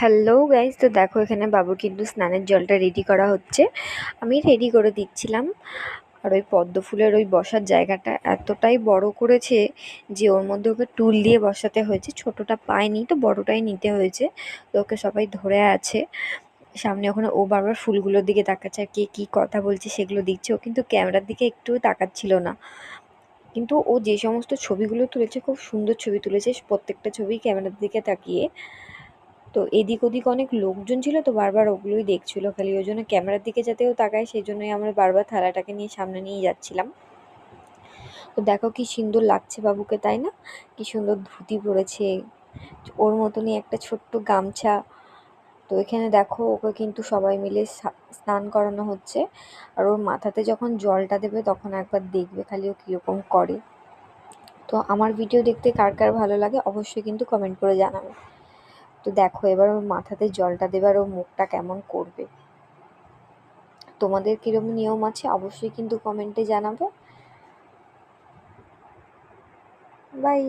Hello guys, তো দেখো এখানে বাবুর কিন্তু স্নানের জলটা রেডি করা হচ্ছে। আমি রেডি করে দিচ্ছিলাম। আর ওই পদ্ম ফুলের ওই বসার জায়গাটা এতটাই বড় করেছে যে ওর মধ্যে ওকে টুল দিয়ে বসাতে হয়েছে। ছোটটা পায়নি তো বড়টাই নিতে হয়েছে। তো ওকে সবাই ধরে আছে সামনে। ওখানে ও বারবার ফুলগুলোর দিকে তাকাচ্ছে আর কে কি কথা বলছে সেগুলো দিচ্ছে। ও কিন্তু ক্যামেরার দিকে একটুও তাকাচ্ছিল না, কিন্তু ও যে সমস্ত ছবিগুলো তুলেছে খুব সুন্দর ছবি তুলেছে, প্রত্যেকটা ছবি ক্যামেরার দিকে তাকিয়ে। তো এদিক ওদিক অনেক লোকজন ছিল, তো বারবার ওগুলোই দেখছিল খালি, ওই জন্য ক্যামেরার দিকে যাতেও তাকায় সেই জন্যই আমরা বারবার থালাটাকে নিয়ে সামনে নিয়ে যাচ্ছিলাম। তো দেখো কি সুন্দর লাগছে বাবুকে, তাই না? কি সুন্দর ধুতি পরেছে, ওর মতনই একটা ছোট্ট গামছা। তো এখানে দেখো ওকে কিন্তু সবাই মিলে স্নান করানো হচ্ছে। আর ওর মাথাতে যখন জলটা দেবে তখন একবার দেখবে খালি ও কীরকম করে। তো আমার ভিডিও দেখতে কার কার ভালো লাগে অবশ্যই কিন্তু কমেন্ট করে জানাবে। তো দেখো এবার ওর মাথাতে জলটা দেবার ও মুখটা কেমন করবে। তোমাদের কিরকম নিয়ম আছে অবশ্যই কিন্তু কমেন্টে জানাবে। বাই।